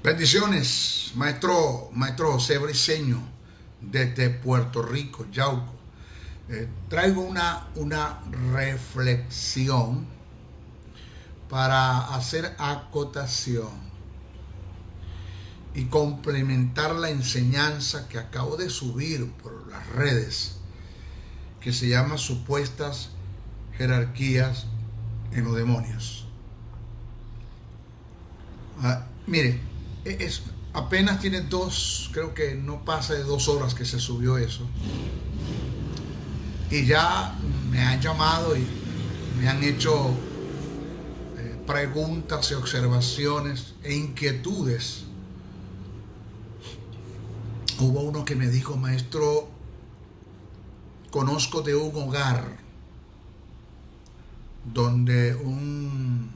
Bendiciones, maestro José Briceño, desde Puerto Rico, Yauco. Traigo una reflexión para hacer acotación y complementar la enseñanza que acabo de subir por las redes, que se llama Supuestas Jerarquías en los Demonios. Mire, apenas tiene creo que no pasa de 2 horas que se subió eso. Y ya me han llamado y me han hecho preguntas y observaciones e inquietudes. Hubo uno que me dijo: maestro, conozco de un hogar donde un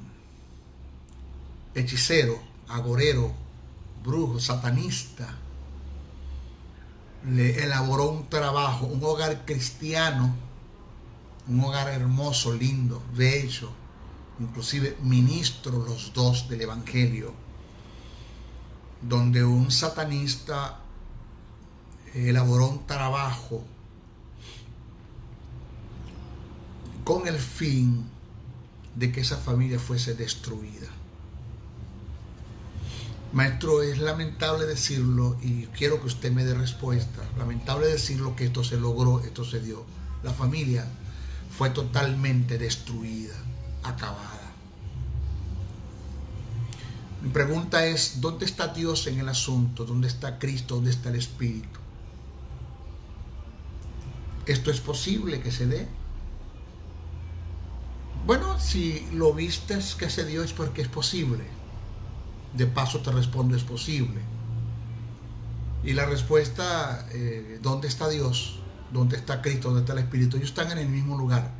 hechicero, agorero, brujo, satanista, le elaboró un trabajo, un hogar cristiano, un hogar hermoso, lindo, bello, inclusive ministros los dos del evangelio, donde un satanista elaboró un trabajo con el fin de que esa familia fuese destruida. Maestro, es lamentable decirlo y quiero que usted me dé respuesta. Lamentable decirlo que esto se logró, esto se dio. La familia fue totalmente destruida, acabada. Mi pregunta es: ¿dónde está Dios en el asunto? ¿Dónde está Cristo? ¿Dónde está el Espíritu? ¿Esto es posible que se dé? Bueno, si lo viste que se dio es porque es posible. De paso te respondo: es posible. Y la respuesta, ¿dónde está Dios? ¿Dónde está Cristo? ¿Dónde está el Espíritu? Ellos están en el mismo lugar.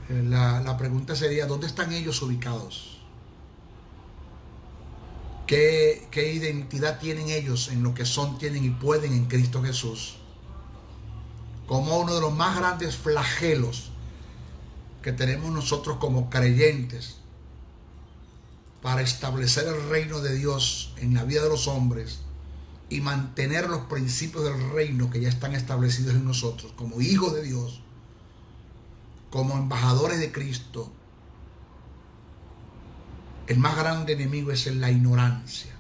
La pregunta sería: ¿dónde están ellos ubicados? ¿Qué identidad tienen ellos en lo que son, tienen y pueden en Cristo Jesús? Como uno de los más grandes flagelos que tenemos nosotros como creyentes para establecer el reino de Dios en la vida de los hombres y mantener los principios del reino que ya están establecidos en nosotros como hijos de Dios, como embajadores de Cristo, el más grande enemigo es la ignorancia.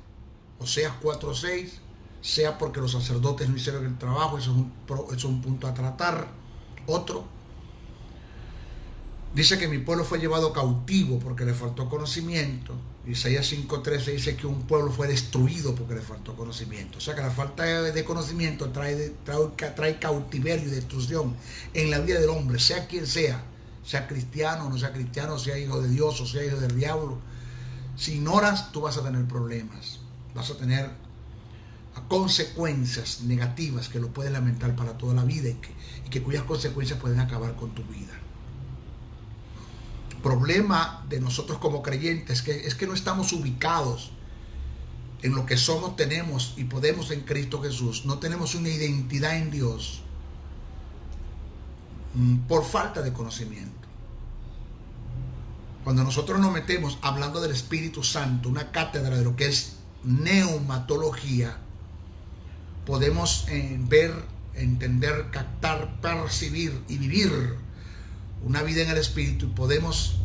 Oseas 4:6, sea porque los sacerdotes no hicieron el trabajo, eso es un punto a tratar. Otro dice que mi pueblo fue llevado cautivo porque le faltó conocimiento. Isaías 5:13 dice que un pueblo fue destruido porque le faltó conocimiento. O sea que la falta de conocimiento trae cautiverio y destrucción en la vida del hombre, sea quien sea cristiano o no sea cristiano, sea hijo de Dios o sea hijo del diablo. Si ignoras, tú vas a tener problemas, vas a tener consecuencias negativas que lo puedes lamentar para toda la vida y que cuyas consecuencias pueden acabar con tu vida. Problema de nosotros como creyentes es que no estamos ubicados en lo que somos, tenemos y podemos en Cristo Jesús. No tenemos una identidad en Dios por falta de conocimiento. Cuando nosotros nos metemos hablando del Espíritu Santo, una cátedra de lo que es neumatología, podemos ver, entender, captar, percibir y vivir una vida en el Espíritu, y podemos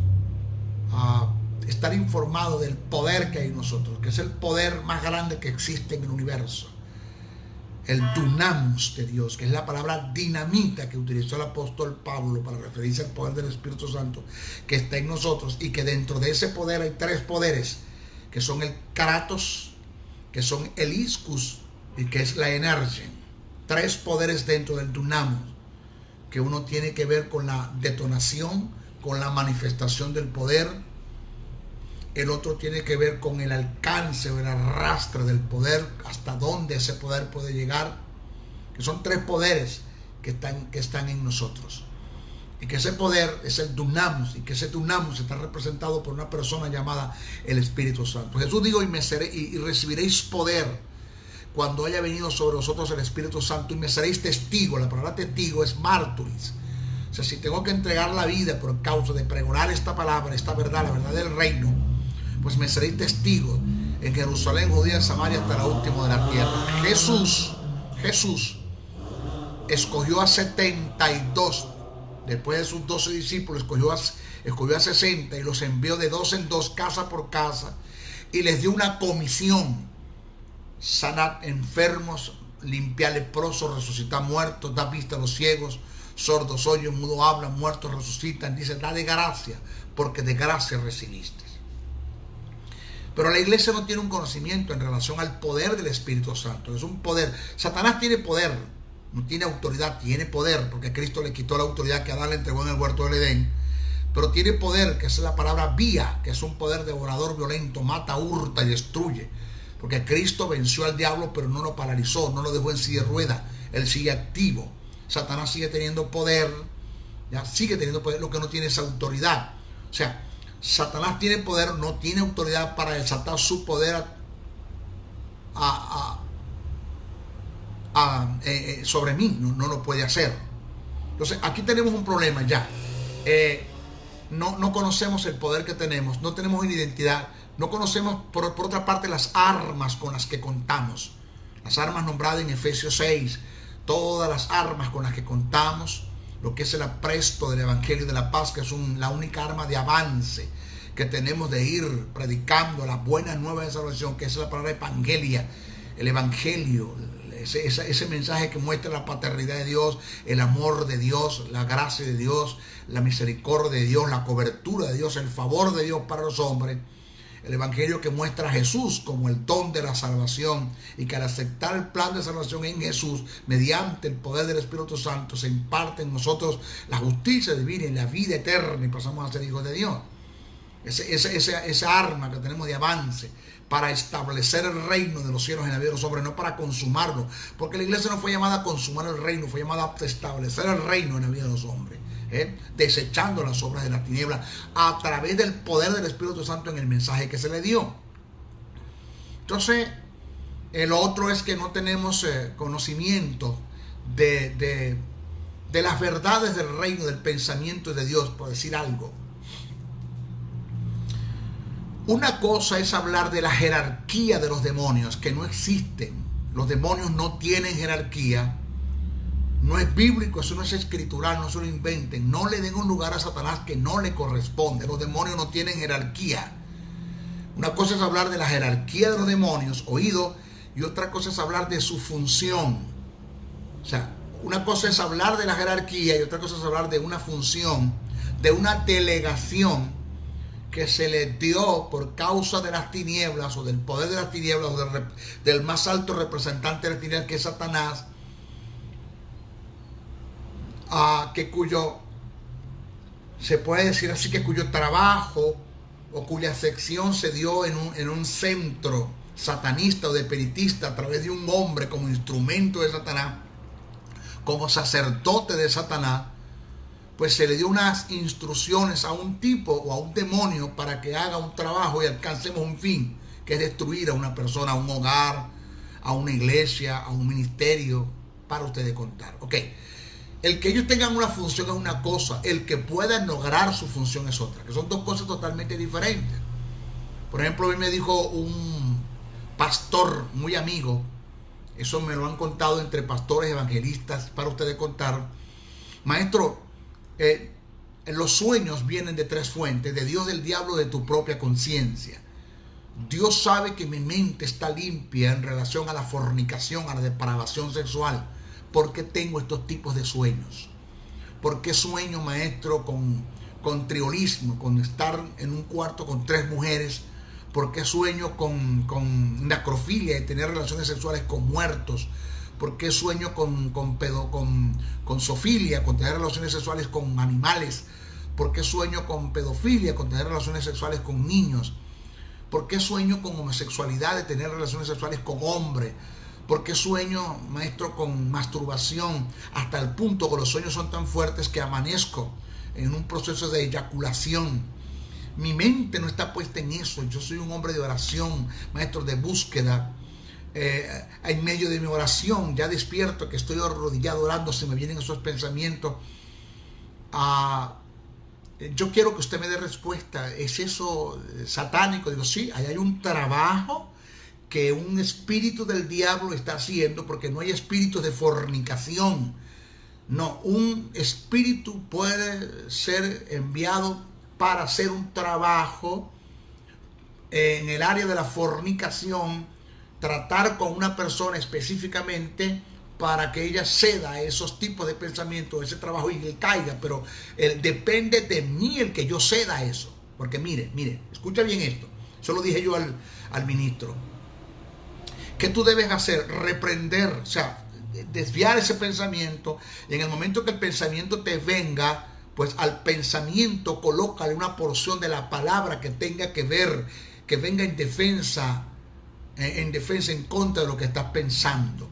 estar informados del poder que hay en nosotros, que es el poder más grande que existe en el universo, el dunamis de Dios, que es la palabra dinamita que utilizó el apóstol Pablo para referirse al poder del Espíritu Santo que está en nosotros, y que dentro de ese poder hay 3 poderes, que son el kratos, que son el iscus y que es la energía. 3 poderes dentro del dunamis, que uno tiene que ver con la detonación, con la manifestación del poder. El otro tiene que ver con el alcance o el arrastre del poder, hasta dónde ese poder puede llegar, que son 3 poderes que están en nosotros. Y que ese poder es el dunamis, y que ese dunamis está representado por una persona llamada el Espíritu Santo. Jesús dijo: y recibiréis poder cuando haya venido sobre vosotros el Espíritu Santo, y me seréis testigo. La palabra testigo es márturis. O sea, si tengo que entregar la vida por causa de pregonar esta palabra, esta verdad, la verdad del reino, pues me seréis testigos en Jerusalén, Judea, Samaria, hasta lo último de la tierra. Jesús escogió a 72, después de sus 12 discípulos, escogió a 60 y los envió de dos en dos, casa por casa, y les dio una comisión: sanad enfermos, limpiar leprosos, resucitar muertos, dar vista a los ciegos, sordos oyen, mudos hablan, muertos resucitan. Dice, da de gracia, porque de gracia recibiste. Pero la iglesia no tiene un conocimiento en relación al poder del Espíritu Santo. Es un poder. Satanás tiene poder, no tiene autoridad, tiene poder, porque Cristo le quitó la autoridad que Adán le entregó en el huerto del Edén. Pero tiene poder, que es la palabra vía, que es un poder devorador, violento, mata, hurta y destruye. Porque Cristo venció al diablo, pero no lo paralizó, no lo dejó en silla de ruedas. Él sigue activo. Satanás sigue teniendo poder, ya sigue teniendo poder, lo que no tiene es autoridad. O sea, Satanás tiene poder, no tiene autoridad para desatar su poder sobre mí, no lo puede hacer. Entonces, aquí tenemos un problema ya. No conocemos el poder que tenemos, no tenemos una identidad, no conocemos por otra parte las armas con las que contamos. Las armas nombradas en Efesios 6, todas las armas con las que contamos, lo que es el apresto del Evangelio de la paz, que es la única arma de avance que tenemos de ir predicando las buenas nuevas de salvación, que es la palabra evangelia, el evangelio, ese mensaje que muestra la paternidad de Dios, el amor de Dios, la gracia de Dios, la misericordia de Dios, la cobertura de Dios, el favor de Dios para los hombres. El evangelio que muestra a Jesús como el don de la salvación, y que al aceptar el plan de salvación en Jesús, mediante el poder del Espíritu Santo, se imparte en nosotros la justicia divina y la vida eterna, y pasamos a ser hijos de Dios. Esa arma que tenemos de avance para establecer el reino de los cielos en la vida de los hombres, no para consumarlo, porque la iglesia no fue llamada a consumar el reino, fue llamada a establecer el reino en la vida de los hombres, desechando las obras de la tiniebla a través del poder del Espíritu Santo en el mensaje que se le dio. Entonces, el otro es que no tenemos conocimiento de las verdades del reino, del pensamiento de Dios, por decir algo. Una cosa es hablar de la jerarquía de los demonios, que no existen. Los demonios no tienen jerarquía. No es bíblico, eso no es escritural, no se lo inventen. No le den un lugar a Satanás que no le corresponde. Los demonios no tienen jerarquía. Una cosa es hablar de la jerarquía de los demonios, oído, y otra cosa es hablar de su función. O sea, una cosa es hablar de la jerarquía y otra cosa es hablar de una función, de una delegación que se le dio por causa de las tinieblas, o del poder de las tinieblas, o del más alto representante de las tinieblas, que es Satanás, se puede decir así, que cuyo trabajo o cuya sección se dio en un centro satanista o de espiritista, a través de un hombre como instrumento de Satanás, como sacerdote de Satanás. Pues se le dio unas instrucciones a un tipo o a un demonio para que haga un trabajo y alcancemos un fin, que es destruir a una persona, a un hogar, a una iglesia, a un ministerio, para ustedes contar. Ok, el que ellos tengan una función es una cosa, el que puedan lograr su función es otra, que son dos cosas totalmente diferentes. Por ejemplo, hoy me dijo un pastor muy amigo, eso me lo han contado entre pastores evangelistas, para ustedes contar: maestro, los sueños vienen de tres fuentes: de Dios, del diablo, de tu propia conciencia. Dios sabe que mi mente está limpia en relación a la fornicación, a la depravación sexual. ¿Por qué tengo estos tipos de sueños? ¿Por qué sueño, maestro, con triolismo, con estar en un cuarto con tres mujeres? ¿Por qué sueño con necrofilia y tener relaciones sexuales con muertos? ¿Por qué sueño con zoofilia, con tener relaciones sexuales con animales? ¿Por qué sueño con pedofilia, con tener relaciones sexuales con niños? ¿Por qué sueño con homosexualidad, de tener relaciones sexuales con hombres? ¿Por qué sueño, maestro, con masturbación? Hasta el punto que los sueños son tan fuertes que amanezco en un proceso de eyaculación. Mi mente no está puesta en eso. Yo soy un hombre de oración, maestro, de búsqueda. En medio de mi oración, ya despierto, que estoy arrodillado orando, se me vienen esos pensamientos yo quiero que usted me dé respuesta. ¿Es eso satánico? Digo, sí, ahí hay un trabajo que un espíritu del diablo está haciendo, porque no hay espíritus de fornicación. No, un espíritu puede ser enviado para hacer un trabajo en el área de la fornicación, tratar con una persona específicamente para que ella ceda a esos tipos de pensamientos, ese trabajo, y le caiga. Pero depende de mí el que yo ceda a eso. Porque mire, escucha bien esto. Eso lo dije yo al ministro. ¿Qué tú debes hacer? Reprender, o sea, desviar ese pensamiento. Y en el momento que el pensamiento te venga, pues al pensamiento colócale una porción de la palabra que tenga que ver, que venga en defensa, en contra de lo que estás pensando.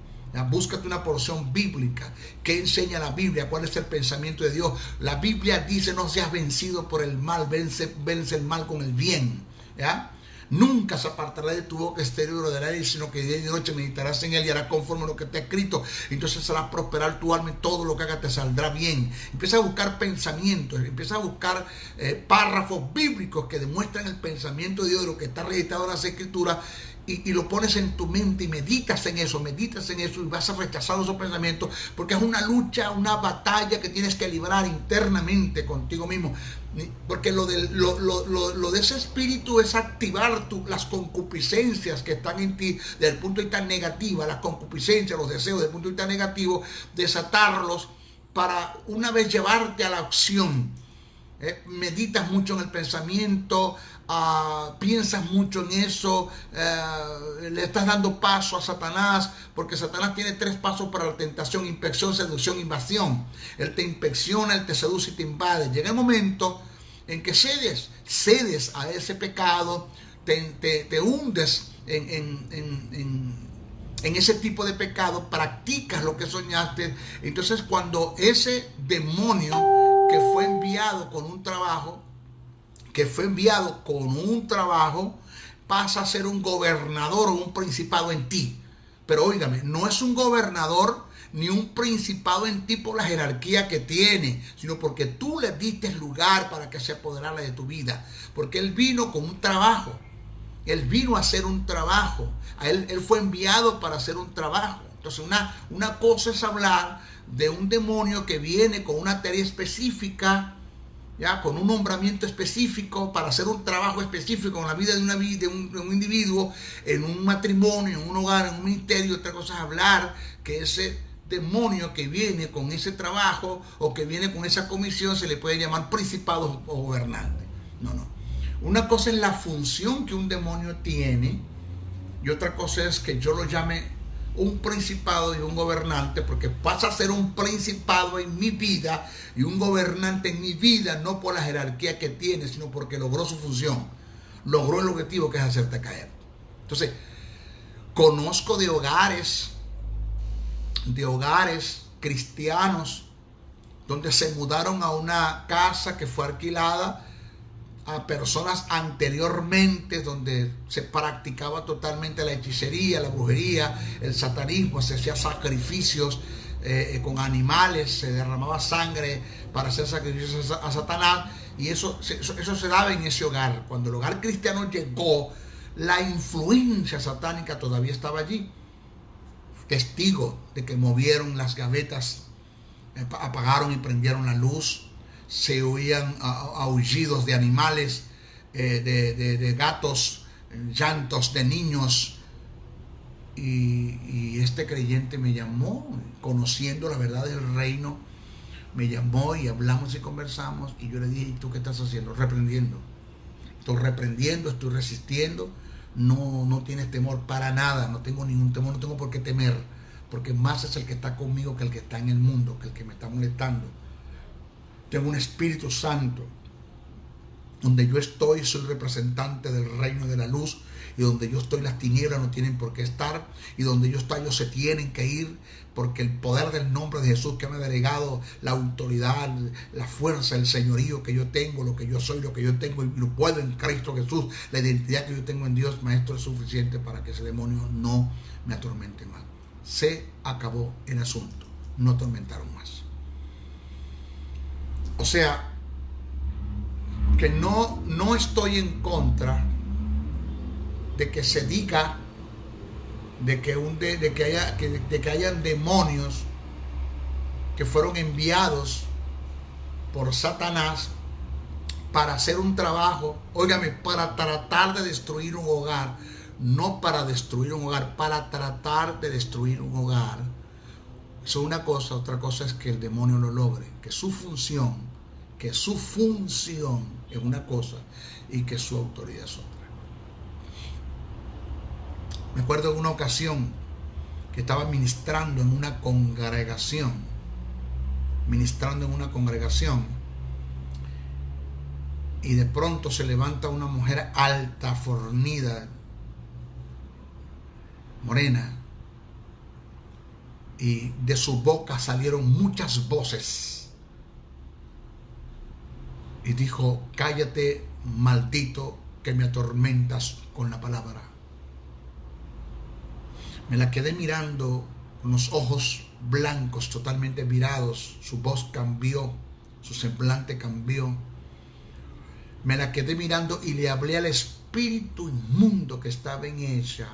Búscate una porción bíblica. ¿Qué enseña la Biblia? ¿Cuál es el pensamiento de Dios? La Biblia dice: no seas vencido por el mal, vence el mal con el bien. ¿Ya? Nunca se apartará de tu boca este libro de la ley, sino que día y noche meditarás en él y harás conforme a lo que te ha escrito. Entonces hará prosperar tu alma y todo lo que hagas te saldrá bien. Empieza a buscar pensamientos, empieza a buscar párrafos bíblicos que demuestran el pensamiento de Dios, de lo que está registrado en las Escrituras, y lo pones en tu mente y meditas en eso y vas a rechazar esos pensamientos, porque es una lucha, una batalla que tienes que librar internamente contigo mismo. Porque lo de ese espíritu es activar las concupiscencias que están en ti desde el punto de vista negativo, las concupiscencias, los deseos desde el punto de vista negativo, desatarlos para una vez llevarte a la acción. Meditas mucho en el pensamiento, piensas mucho en eso, le estás dando paso a Satanás, porque Satanás tiene 3 pasos para la tentación: inspección, seducción, invasión. Él te inspecciona, él te seduce y te invade. Llega el momento en que cedes a ese pecado, te hundes en ese tipo de pecado, practicas lo que soñaste. Entonces, cuando ese demonio que fue enviado con un trabajo, pasa a ser un gobernador o un principado en ti. Pero óigame, no es un gobernador ni un principado en ti por la jerarquía que tiene, sino porque tú le diste lugar para que se apoderara de tu vida. Porque él vino con un trabajo. Él vino a hacer un trabajo. Él fue enviado para hacer un trabajo. Entonces una cosa es hablar de un demonio que viene con una tarea específica, ya, con un nombramiento específico para hacer un trabajo específico en la vida de un individuo, en un matrimonio, en un hogar, en un ministerio. Otra cosa es hablar que ese demonio que viene con ese trabajo o que viene con esa comisión se le puede llamar principado o gobernante. No. Una cosa es la función que un demonio tiene, y otra cosa es que yo lo llame un principado y un gobernante, porque pasa a ser un principado en mi vida y un gobernante en mi vida, no por la jerarquía que tiene, sino porque logró su función, logró el objetivo, que es hacerte caer. Entonces, conozco de hogares cristianos donde se mudaron a una casa que fue alquilada a personas anteriormente, donde se practicaba totalmente la hechicería, la brujería, el satanismo, se hacía sacrificios con animales, se derramaba sangre para hacer sacrificios a Satanás, y eso se daba en ese hogar. Cuando el hogar cristiano llegó, la influencia satánica todavía estaba allí. Testigo de que movieron las gavetas, apagaron y prendieron la luz, se oían aullidos de animales, de gatos, llantos de niños, y este creyente me llamó, conociendo la verdad del reino, me llamó y hablamos y conversamos, y yo le dije: ¿y tú qué estás haciendo? Reprendiendo, estoy resistiendo. No tienes temor para nada, no tengo ningún temor, no tengo por qué temer, porque más es el que está conmigo que el que está en el mundo, que el que me está molestando. Tengo un Espíritu Santo. Donde yo estoy, soy representante del reino de la luz, y donde yo estoy, las tinieblas no tienen por qué estar, y donde yo estoy, ellos se tienen que ir, porque el poder del nombre de Jesús, que me ha delegado la autoridad, la fuerza, el señorío que yo tengo, lo que yo soy, lo que yo tengo, y lo puedo en Cristo Jesús, la identidad que yo tengo en Dios, maestro, es suficiente para que ese demonio no me atormente más. Se acabó el asunto, no atormentaron más. O sea, que no estoy en contra de que se diga de que hayan demonios que fueron enviados por Satanás para hacer un trabajo, óigame, para tratar de destruir un hogar, no para destruir un hogar, para tratar de destruir un hogar. Eso es una cosa, otra cosa es que el demonio lo logre, que su función es una cosa y que su autoridad es otra. Me acuerdo de una ocasión que estaba ministrando en una congregación, y de pronto se levanta una mujer alta, fornida, morena, y de su boca salieron muchas voces y dijo: cállate, maldito, que me atormentas con la palabra. Me la quedé mirando con los ojos blancos, totalmente virados. Su voz cambió, su semblante cambió. Me la quedé mirando y le hablé al espíritu inmundo que estaba en ella.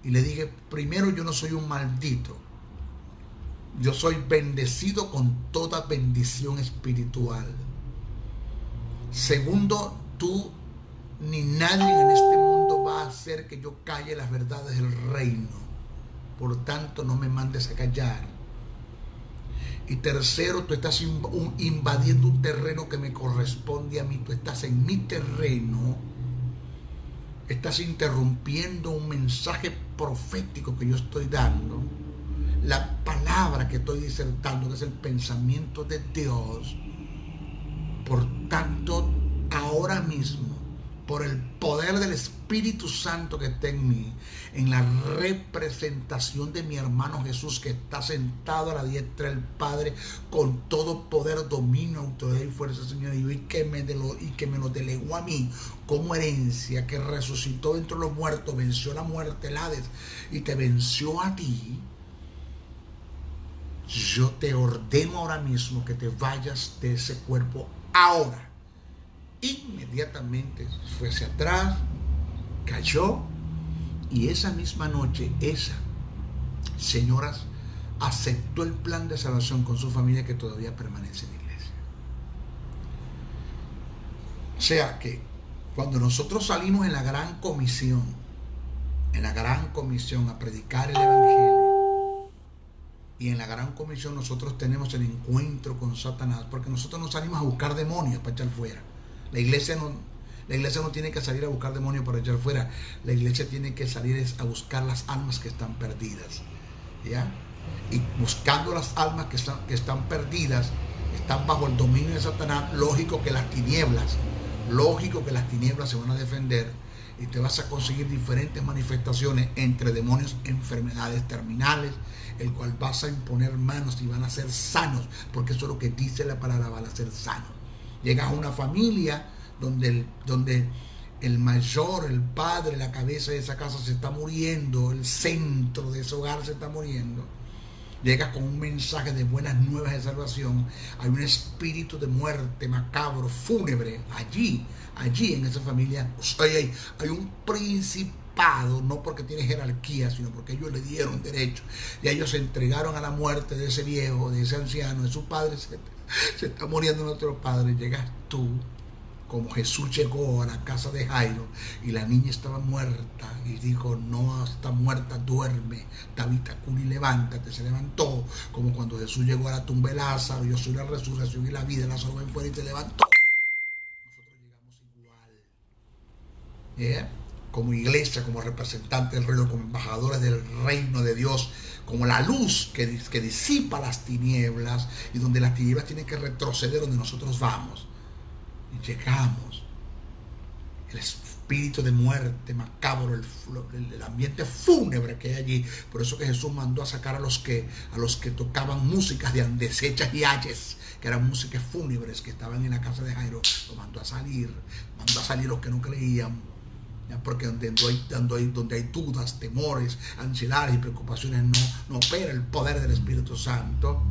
Y le dije: primero, yo no soy un maldito. Yo soy bendecido con toda bendición espiritual. Segundo, tú ni nadie en este mundo va a hacer que yo calle las verdades del reino. Por tanto, no me mandes a callar. Y tercero, tú estás invadiendo un terreno que me corresponde a mí. Tú estás en mi terreno. Estás interrumpiendo un mensaje profético que yo estoy dando. La palabra que estoy disertando, que es el pensamiento de Dios. Por tanto, ahora mismo, por el poder del Espíritu Santo que está en mí, en la representación de mi hermano Jesús, que está sentado a la diestra del Padre con todo poder, dominio, autoridad y fuerza, Señor, y que me lo delegó a mí como herencia, que resucitó entre los muertos, venció la muerte, el Hades, y te venció a ti. Yo te ordeno ahora mismo que te vayas de ese cuerpo ahora. Inmediatamente fue hacia atrás, cayó, y esa misma noche esa señora aceptó el plan de salvación con su familia, que todavía permanece en la iglesia. O sea que cuando nosotros salimos en la gran comisión a predicar el evangelio, y en la gran comisión nosotros tenemos el encuentro con Satanás, porque nosotros no salimos a buscar demonios para echar fuera. La iglesia no tiene que salir a buscar demonios para echar fuera. La iglesia tiene que salir a buscar las almas que están perdidas, ¿ya? Y buscando las almas que están perdidas, están bajo el dominio de Satanás. Lógico que las tinieblas se van a defender, y te vas a conseguir diferentes manifestaciones entre demonios, enfermedades terminales, el cual vas a imponer manos y van a ser sanos, porque eso es lo que dice la palabra: van a ser sanos. Llegas a una familia donde el mayor, el padre, la cabeza de esa casa se está muriendo, el centro de ese hogar se está muriendo. Llegas con un mensaje de buenas nuevas de salvación. Hay un espíritu de muerte macabro, fúnebre, allí en esa familia. Hay un principado, no porque tiene jerarquía, sino porque ellos le dieron derecho. Y ellos se entregaron a la muerte de ese viejo, de ese anciano, de su padre. Se está muriendo nuestro padre. Llegas tú, como Jesús llegó a la casa de Jairo, y la niña estaba muerta, y dijo: no está muerta, duerme, Tabita Cuni, levántate. Se levantó, como cuando Jesús llegó a la tumba de Lázaro: yo soy la resurrección y la vida. Lázaro ven fuera, y se levantó. Nosotros llegamos igual, ¿yeah? Como iglesia, como representantes del reino, como embajadores del reino de Dios, como la luz que disipa las tinieblas, y donde las tinieblas tienen que retroceder donde nosotros vamos. Y llegamos, el espíritu de muerte macabro, el ambiente fúnebre que hay allí. Por eso que Jesús mandó a sacar a los que tocaban músicas de andesechas y ayes, que eran músicas fúnebres, que estaban en la casa de Jairo. Lo mandó a salir los que no creían, ¿ya? Porque donde hay dudas, temores, ansiedades y preocupaciones, no opera el poder del Espíritu Santo.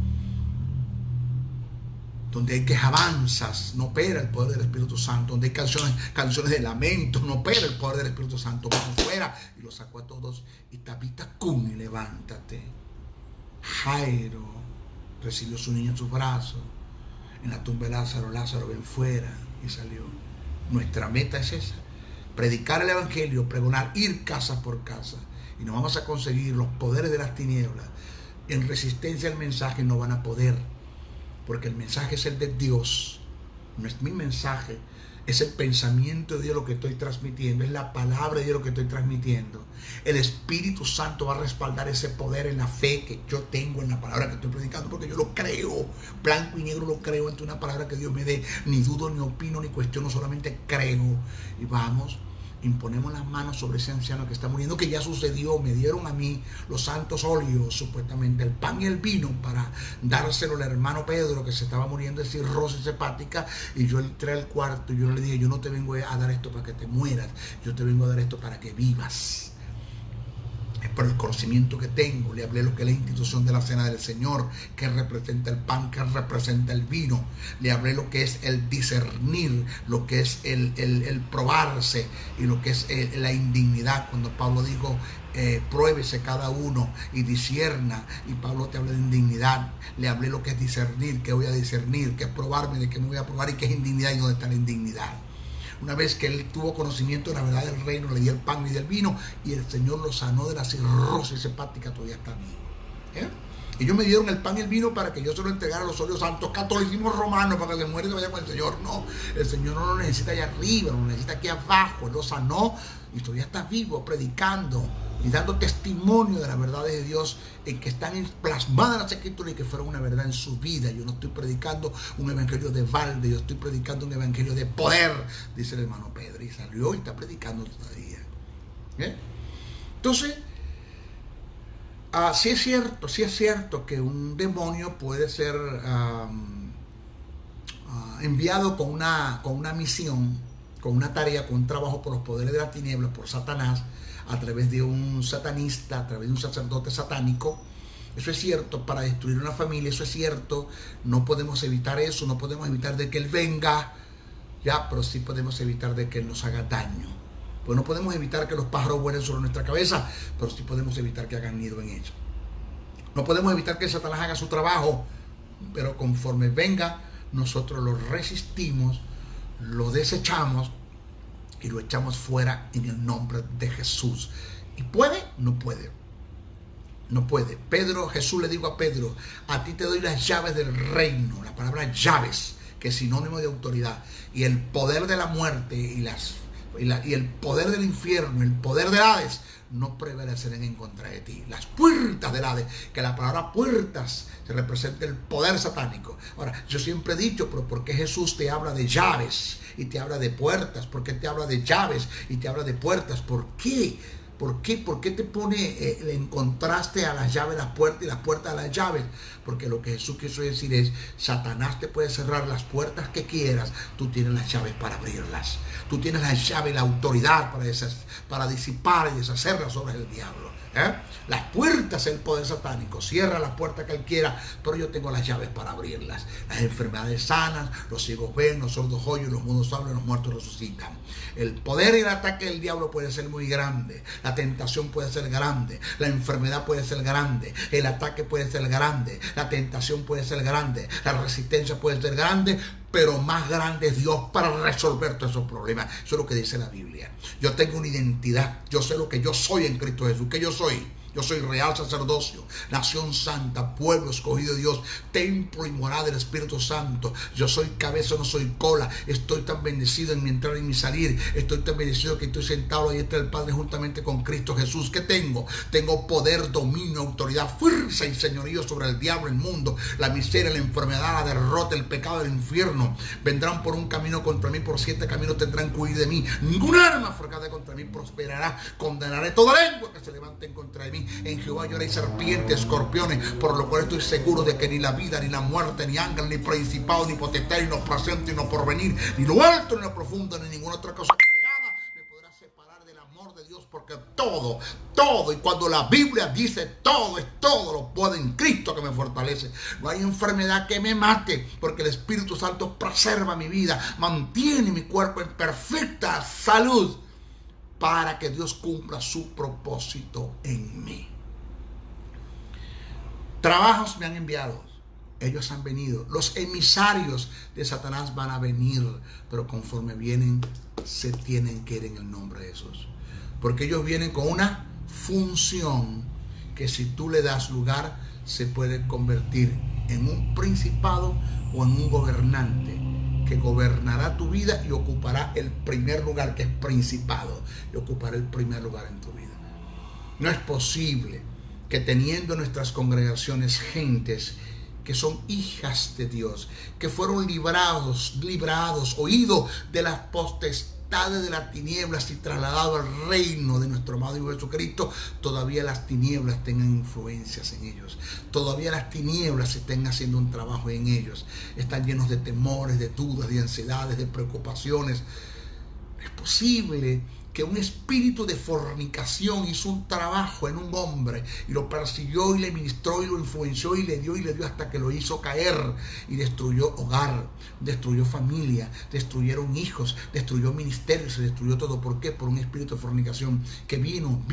Donde hay quejabanzas, no opera el poder del Espíritu Santo. Donde hay canciones de lamento, no opera el poder del Espíritu Santo. Vamos fuera. Y los sacó a todos. Y Tabita, cum, y levántate. Jairo recibió su niño en sus brazos. En la tumba de Lázaro, Lázaro, ven fuera. Y salió. Nuestra meta es esa. Predicar el evangelio, pregonar, ir casa por casa. Y nos vamos a conseguir los poderes de las tinieblas. En resistencia al mensaje no van a poder. Porque el mensaje es el de Dios. No es mi mensaje. Es el pensamiento de Dios lo que estoy transmitiendo. Es la palabra de Dios lo que estoy transmitiendo. El Espíritu Santo va a respaldar ese poder en la fe que yo tengo en la palabra que estoy predicando. Porque yo lo creo. Blanco y negro lo creo ante una palabra que Dios me dé. Ni dudo, ni opino, ni cuestiono. Solamente creo. Y vamos. Imponemos las manos sobre ese anciano que está muriendo, que ya sucedió. Me dieron a mí los santos óleos, supuestamente el pan y el vino, para dárselo al hermano Pedro, que se estaba muriendo de cirrosis hepática. Y yo entré al cuarto y yo le dije: yo no te vengo a dar esto para que te mueras, yo te vengo a dar esto para que vivas. Es por el conocimiento que tengo. Le hablé lo que es la institución de la cena del Señor, que representa el pan, que representa el vino. Le hablé lo que es el discernir, lo que es el probarse, y lo que es la indignidad. Cuando Pablo dijo: pruébese cada uno y discierna, y Pablo te habla de indignidad. Le hablé lo que es discernir, que voy a discernir, que es probarme, de qué me voy a probar, y qué es indignidad y dónde está la indignidad. Una vez que él tuvo conocimiento de la verdad del reino, le dio el pan y del vino, y el Señor lo sanó de la cirrosis hepática. Todavía está vivo. Ellos me dieron el pan y el vino para que yo se lo entregara a los óleos santos. Catolicismo romano, para que se muere y se vaya con el Señor. No, el Señor no lo necesita allá arriba, lo necesita aquí abajo. Él lo sanó y todavía está vivo, predicando y dando testimonio de las verdades de Dios en que están plasmadas en las Escrituras y que fueron una verdad en su vida. Yo no estoy predicando un evangelio de balde, yo estoy predicando un evangelio de poder, dice el hermano Pedro, y salió y está predicando todavía. Entonces, sí es cierto que un demonio puede ser enviado con una misión, con una tarea, con un trabajo por los poderes de la tiniebla, por Satanás, a través de un satanista, a través de un sacerdote satánico. Eso es cierto, para destruir una familia. Eso es cierto, no podemos evitar eso, no podemos evitar de que él venga, pero sí podemos evitar de que él nos haga daño. Pues no podemos evitar que los pájaros vuelen sobre nuestra cabeza, pero sí podemos evitar que hagan nido en ella. No podemos evitar que Satanás haga su trabajo, pero conforme venga, nosotros lo resistimos, lo desechamos y lo echamos fuera en el nombre de Jesús. ¿Y puede? No puede. No puede. Jesús le dijo a Pedro: a ti te doy las llaves del reino. La palabra llaves, que es sinónimo de autoridad. Y el poder de la muerte y el poder del infierno, el poder del Hades, no prevalecerán en contra de ti. Las puertas del Hades, que la palabra puertas se representa el poder satánico. Ahora, yo siempre he dicho: pero ¿por qué Jesús te habla de llaves y te habla de puertas? ¿Por qué te habla de llaves y te habla de puertas? ¿Por qué? ¿Por qué te pone en contraste a las llaves, las puertas, y las puertas a las llaves? Porque lo que Jesús quiso decir es: Satanás te puede cerrar las puertas que quieras, tú tienes las llaves para abrirlas. Tú tienes la llave y la autoridad para disipar y deshacer las obras del diablo. Las puertas es el poder satánico. Cierra las puertas que él quiera, pero yo tengo las llaves para abrirlas. Las enfermedades sanas, los ciegos ven, los sordos oyen, los mudos hablan, los muertos resucitan. El poder y el ataque del diablo puede ser muy grande. La tentación puede ser grande. La enfermedad puede ser grande. El ataque puede ser grande. La tentación puede ser grande. La resistencia puede ser grande. Pero más grande es Dios para resolver todos esos problemas. Eso es lo que dice la Biblia. Yo tengo una identidad. Yo sé lo que yo soy en Cristo Jesús. ¿Qué yo soy? Yo soy real sacerdocio, nación santa, pueblo escogido de Dios, templo y morada del Espíritu Santo. Yo soy cabeza, no soy cola. Estoy tan bendecido en mi entrar y mi salir. Estoy tan bendecido que estoy sentado ahí entre el Padre juntamente con Cristo Jesús. ¿Qué tengo? Tengo poder, dominio, autoridad, fuerza y señorío sobre el diablo, el mundo, la miseria, la enfermedad, la derrota, el pecado, el infierno. Vendrán por un camino contra mí, por 7 caminos tendrán que huir de mí. Ninguna arma forjada contra mí prosperará. Condenaré toda lengua que se levante en contra de mí. En Jehová yo haré serpientes, escorpiones, por lo cual estoy seguro de que ni la vida, ni la muerte, ni ángel, ni principado, ni potestad, ni lo presente, ni lo porvenir, ni lo alto, ni lo profundo, ni ninguna otra cosa creada me podrá separar del amor de Dios porque todo, y cuando la Biblia dice todo, es todo lo puedo en Cristo que me fortalece. No hay enfermedad que me mate, porque el Espíritu Santo preserva mi vida, mantiene mi cuerpo en perfecta salud, para que Dios cumpla su propósito en mí. Trabajos me han enviado, ellos han venido, los emisarios de Satanás van a venir, pero conforme vienen, se tienen que ir en el nombre de Jesús, porque ellos vienen con una función que si tú le das lugar, se puede convertir en un principado o en un gobernante que gobernará tu vida y ocupará el primer lugar, que es principado, y ocupará el primer lugar en tu vida. No es posible que teniendo en nuestras congregaciones gentes que son hijas de Dios, que fueron librados, oídos de las potestades de las tinieblas y trasladados al reino de nuestro amado Hijo Jesucristo, todavía las tinieblas tengan influencias en ellos, todavía las tinieblas estén haciendo un trabajo en ellos, están llenos de temores, de dudas, de ansiedades, de preocupaciones. Es posible que un espíritu de fornicación hizo un trabajo en un hombre y lo persiguió y le ministró y lo influenció y le dio hasta que lo hizo caer y destruyó hogar, destruyó familia, destruyeron hijos, destruyó ministerios, se destruyó todo. ¿Por qué? Por un espíritu de fornicación que vino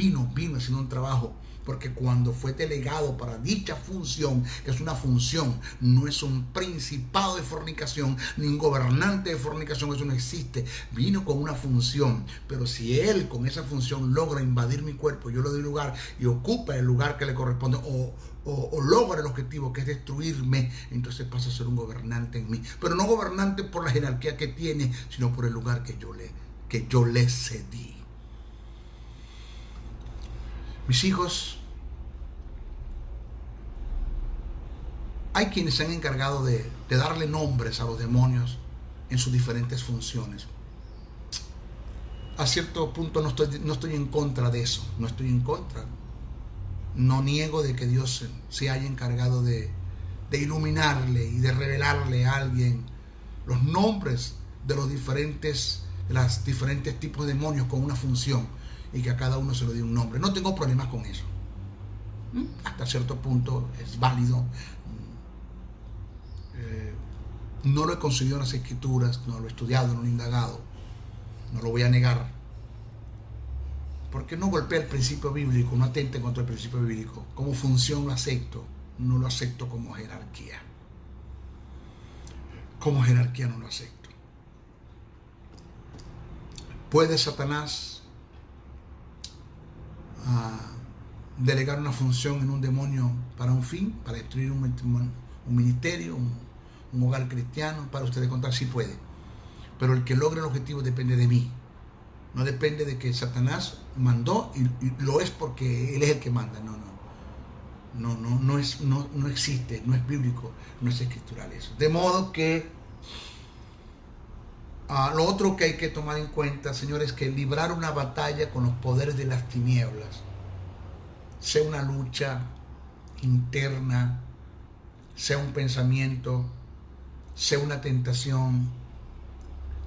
haciendo un trabajo. Porque cuando fue delegado para dicha función, que es una función, no es un principado de fornicación, ni un gobernante de fornicación, eso no existe. Vino con una función, pero si él con esa función logra invadir mi cuerpo, yo le doy lugar y ocupa el lugar que le corresponde, o logra el objetivo que es destruirme, entonces pasa a ser un gobernante en mí. Pero no gobernante por la jerarquía que tiene, sino por el lugar que yo le cedí. Mis hijos, hay quienes se han encargado de darle nombres a los demonios en sus diferentes funciones. A cierto punto no estoy en contra de eso, no estoy en contra. No niego de que Dios se haya encargado de iluminarle y de revelarle a alguien los nombres de los diferentes tipos de demonios con una función, y que a cada uno se le dé un nombre. No tengo problemas con eso. Hasta cierto punto es válido. No lo he conseguido en las escrituras, no lo he estudiado, no lo he indagado. No lo voy a negar. Porque no golpea el principio bíblico, no atente contra el principio bíblico. Como función lo acepto, no lo acepto como jerarquía. Como jerarquía no lo acepto. ¿Puede Satanás delegar una función en un demonio para un fin, para destruir un ministerio, un hogar cristiano? Para ustedes contar, sí puede, pero el que logre el objetivo depende de mí, no depende de que Satanás mandó y lo es porque él es el que manda. No existe, no es bíblico, no es escritural eso. De modo que lo otro que hay que tomar en cuenta, señores, es que librar una batalla con los poderes de las tinieblas, sea una lucha interna, sea un pensamiento, sea una tentación,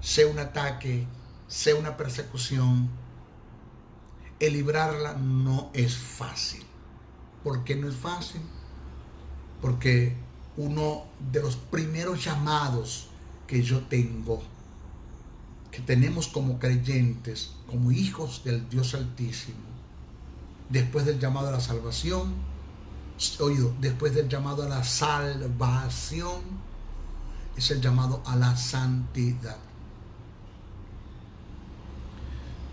sea un ataque, sea una persecución, el librarla no es fácil. ¿Por qué no es fácil? Porque uno de los primeros llamados que yo tengo, que tenemos como creyentes, como hijos del Dios Altísimo, después del llamado a la salvación, después del llamado a la salvación, es el llamado a la santidad.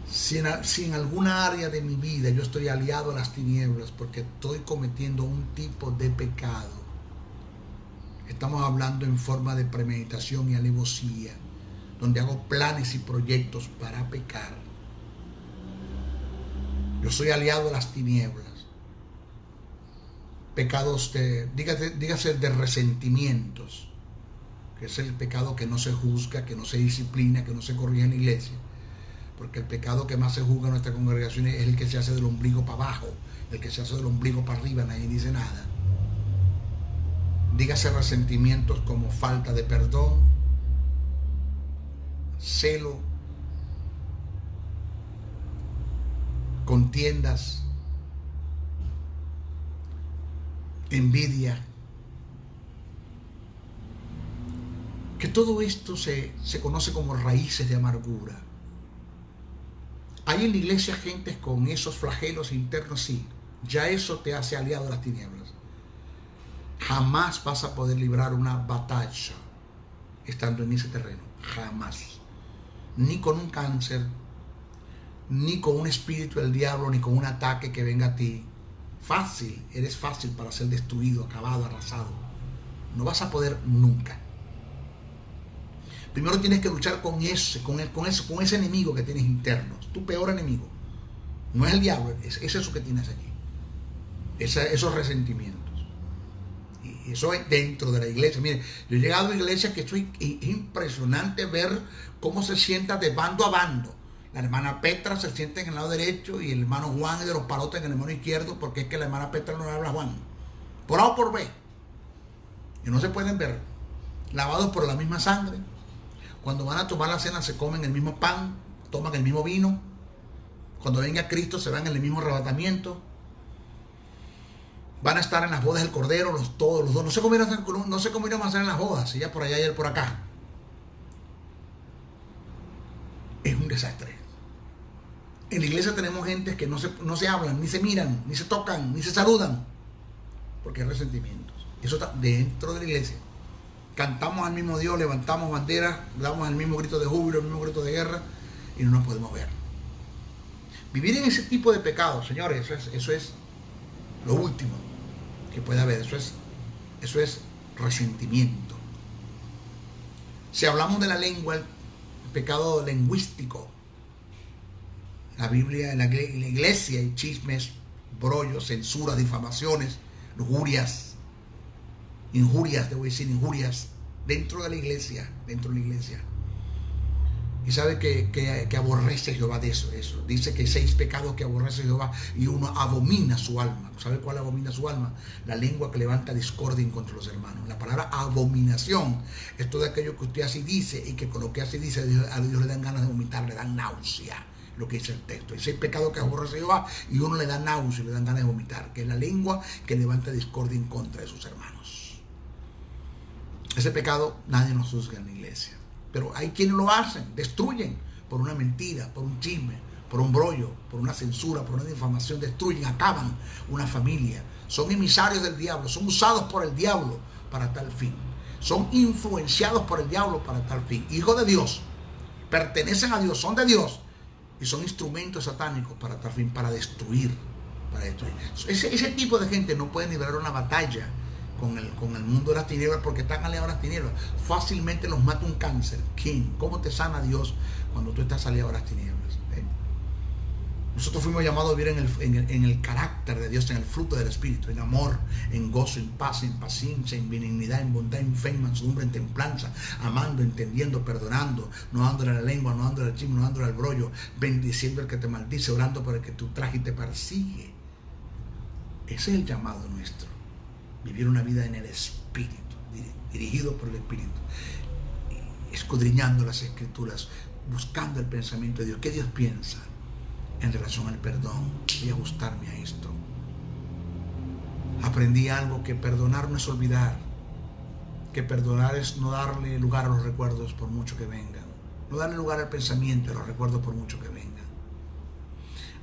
Si en alguna área de mi vida yo estoy aliado a las tinieblas porque estoy cometiendo un tipo de pecado, estamos hablando en forma de premeditación y alevosía, donde hago planes y proyectos para pecar, yo soy aliado a las tinieblas. Pecados dígase de resentimientos, que es el pecado que no se juzga, que no se disciplina, que no se corrige en la iglesia. Porque el pecado que más se juzga en nuestra congregación es el que se hace del ombligo para abajo, el que se hace del ombligo para arriba, nadie dice nada. Dígase resentimientos como falta de perdón, celo, contiendas, envidia. Que todo esto se conoce como raíces de amargura. Hay en la iglesia gentes con esos flagelos internos, sí. Ya eso te hace aliado a las tinieblas. Jamás vas a poder librar una batalla estando en ese terreno. Jamás. Ni con un cáncer, ni con un espíritu del diablo, ni con un ataque que venga a ti. Fácil, eres fácil para ser destruido, acabado, arrasado. No vas a poder nunca. Primero tienes que luchar con ese enemigo que tienes interno. Es tu peor enemigo. No es el diablo, es eso que tienes allí. Esos resentimientos. Y eso es dentro de la iglesia. Mire, yo he llegado a iglesias que es impresionante ver cómo se sienta de bando a bando. La hermana Petra se sienta en el lado derecho y el hermano Juan es de los palotes en el hermano izquierdo, porque es que la hermana Petra no le habla a Juan. Por A o por B. Y no se pueden ver. Lavados por la misma sangre. Cuando van a tomar la cena se comen el mismo pan, toman el mismo vino. Cuando venga Cristo se van en el mismo arrebatamiento. Van a estar en las bodas del Cordero, todos los dos. No sé cómo irán a hacer en las bodas, ella por allá y él por acá. Es un desastre. En la iglesia tenemos gente que no se hablan, ni se miran, ni se tocan, ni se saludan, porque hay resentimientos. Eso está dentro de la iglesia. Cantamos al mismo Dios, levantamos banderas, damos el mismo grito de júbilo, el mismo grito de guerra, y no nos podemos ver. Vivir en ese tipo de pecados, señores, eso es lo último que puede haber. Eso es resentimiento. Si hablamos de la lengua, el pecado lingüístico, la Biblia, en la iglesia hay chismes, brollos, censuras, difamaciones, injurias, dentro de la iglesia. Y sabe que aborrece Jehová de eso. Dice que 6 pecados que aborrece Jehová, y uno abomina su alma. ¿Sabe cuál abomina su alma? La lengua que levanta discordia contra los hermanos. La palabra abominación es todo aquello que usted así dice, y que con lo que así dice a Dios le dan ganas de vomitar, le dan náusea. Lo que dice el texto. Hay 6 pecados que aborrece Jehová y uno le da náusea, le dan ganas de vomitar, que es la lengua que levanta discordia en contra de sus hermanos. Ese pecado nadie nos juzga en la iglesia. Pero hay quienes lo hacen, destruyen por una mentira, por un chisme, por un brollo, por una censura, por una difamación, destruyen, acaban una familia. Son emisarios del diablo, son usados por el diablo para tal fin. Son influenciados por el diablo para tal fin. Hijos de Dios, pertenecen a Dios, son de Dios, y son instrumentos satánicos para tal fin, para destruir. Ese tipo de gente no puede liberar una batalla con el mundo de las tinieblas, porque están aliados a las tinieblas. Fácilmente los mata un cáncer. ¿Quién? ¿Cómo te sana Dios cuando tú estás aliado a las tinieblas? Nosotros fuimos llamados a vivir en el carácter de Dios, en el fruto del Espíritu, en amor, en gozo, en paz, en paciencia, en benignidad, en bondad, en fe, en mansedumbre, en templanza, amando, entendiendo, perdonando, no dándole a la lengua, no dándole al chisme, no dándole al brollo, bendiciendo al que te maldice, orando por el que te ultraja y te persigue. Ese es el llamado nuestro. Vivir una vida en el Espíritu, dirigido por el Espíritu, escudriñando las Escrituras, buscando el pensamiento de Dios. ¿Qué Dios piensa en relación al perdón? Voy a ajustarme a esto. Aprendí algo, que perdonar no es olvidar, que perdonar es no darle lugar a los recuerdos por mucho que vengan, no darle lugar al pensamiento y a los recuerdos por mucho que vengan.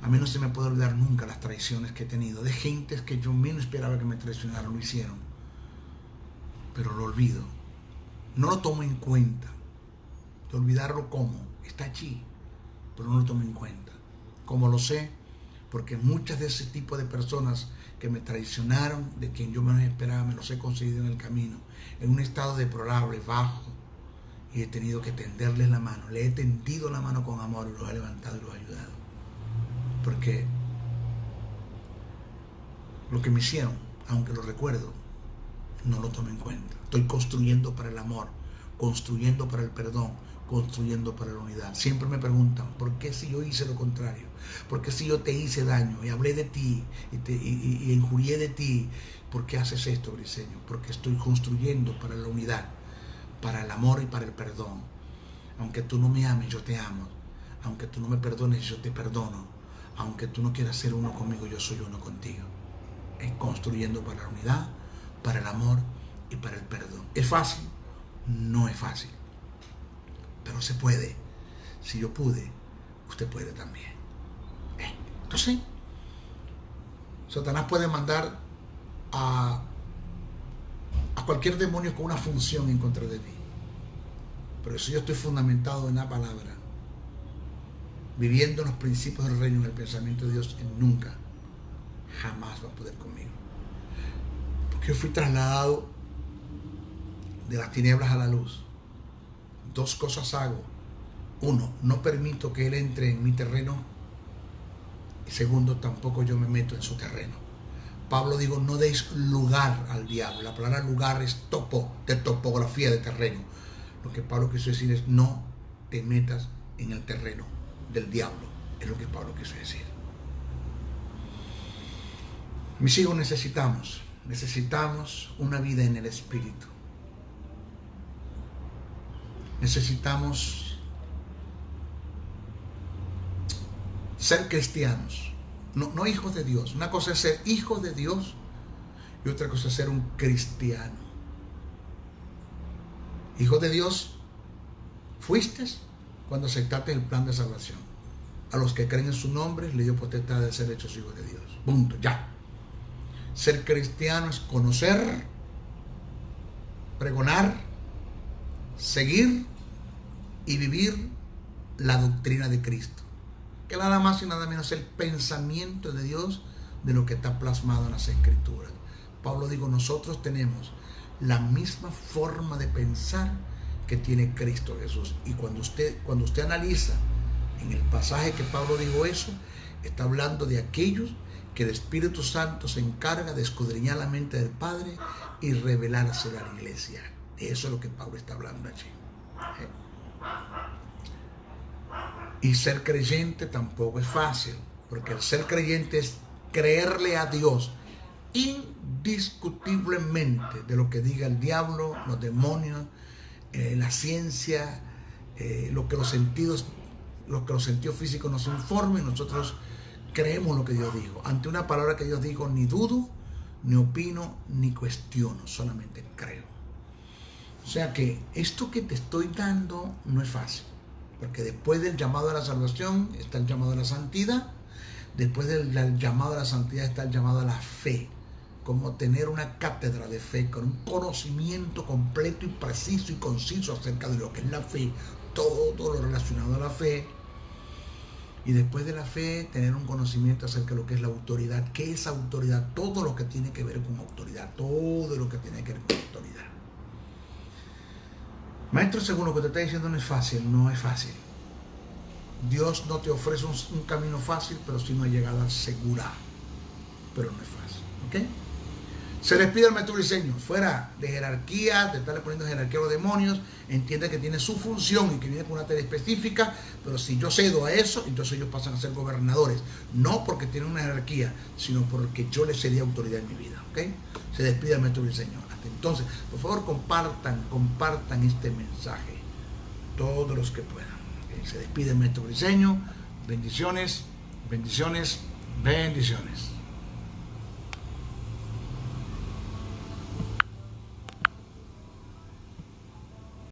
A mí no se me puede olvidar nunca las traiciones que he tenido de gentes que yo menos esperaba que me traicionaran, lo hicieron, pero lo olvido, no lo tomo en cuenta. De olvidarlo, ¿cómo? Está allí, pero no lo tomo en cuenta. ¿Cómo lo sé? Porque muchas de ese tipo de personas que me traicionaron, de quien yo menos esperaba, me los he conseguido en el camino, en un estado deplorable, bajo, y he tenido que tenderles la mano. Le he tendido la mano con amor y los he levantado y los he ayudado. Porque lo que me hicieron, aunque lo recuerdo, no lo tomo en cuenta. Estoy construyendo para el amor, construyendo para el perdón, construyendo para la unidad. Siempre me preguntan, ¿por qué si yo hice lo contrario? ¿Por qué si yo te hice daño y hablé de ti y injurié de ti? ¿Por qué haces esto, Briseño? Porque estoy construyendo para la unidad, para el amor y para el perdón. Aunque tú no me ames, yo te amo. Aunque tú no me perdones, yo te perdono. aunque tú no quieras ser uno conmigo, yo soy uno contigo. Construyendo para la unidad, para el amor y para el perdón. ¿Es fácil? No es fácil, pero se puede. Si yo pude, usted puede también. Entonces, Satanás puede mandar a cualquier demonio con una función en contra de mí. Pero si yo estoy fundamentado en la palabra, viviendo los principios del reino, en el pensamiento de Dios, él nunca, jamás va a poder conmigo. Porque yo fui trasladado de las tinieblas a la luz. Dos cosas hago. Uno, no permito que él entre en mi terreno. Y segundo, tampoco yo me meto en su terreno. Pablo dijo, no deis lugar al diablo. La palabra lugar es de topografía de terreno. Lo que Pablo quiso decir es, no te metas en el terreno del diablo. Es lo que Pablo quiso decir. Mis hijos, necesitamos una vida en el Espíritu. Necesitamos ser cristianos, no hijos de Dios. Una cosa es ser hijo de Dios y otra cosa es ser un cristiano. Hijo de Dios fuiste cuando aceptaste el plan de salvación. A los que creen en su nombre le dio potestad de ser hechos hijos de Dios. Punto, ya. Ser cristiano es conocer, pregonar, seguir y vivir la doctrina de Cristo, que nada más y nada menos es el pensamiento de Dios de lo que está plasmado en las Escrituras. Pablo dijo, nosotros tenemos la misma forma de pensar que tiene Cristo Jesús. Y cuando usted analiza en el pasaje que Pablo dijo eso, está hablando de aquellos que el Espíritu Santo se encarga de escudriñar la mente del Padre y revelársela a la iglesia. De eso es lo que Pablo está hablando allí. Y ser creyente tampoco es fácil, porque el ser creyente es creerle a Dios indiscutiblemente de lo que diga el diablo, los demonios, la ciencia, lo que los sentidos físicos nos informen. Nosotros creemos lo que Dios dijo. Ante una palabra que Dios dijo, ni dudo, ni opino, ni cuestiono, solamente creo. O sea que esto que te estoy dando no es fácil, porque después del llamado a la salvación está el llamado a la santidad. Después del llamado a la santidad está el llamado a la fe, como tener una cátedra de fe con un conocimiento completo y preciso y conciso acerca de lo que es la fe, todo lo relacionado a la fe. Y después de la fe, tener un conocimiento acerca de lo que es la autoridad. ¿Qué es autoridad? Todo lo que tiene que ver con autoridad. Todo lo que tiene que ver con autoridad. Maestro, según lo que te está diciendo, no es fácil. No es fácil. Dios no te ofrece un camino fácil, pero sí una llegada segura. Pero no es fácil. ¿Ok? Se les pide al maestro briseño, fuera de jerarquía, de estarle poniendo jerarquía a los demonios, entiende que tiene su función y que viene con una tarea específica, pero si yo cedo a eso, entonces ellos pasan a ser gobernadores, no porque tienen una jerarquía, sino porque yo les cedí autoridad en mi vida, ¿ok? Se despide al maestro briseño. Hasta entonces, por favor, compartan este mensaje, todos los que puedan. Se despide el maestro briseño, bendiciones, bendiciones, bendiciones.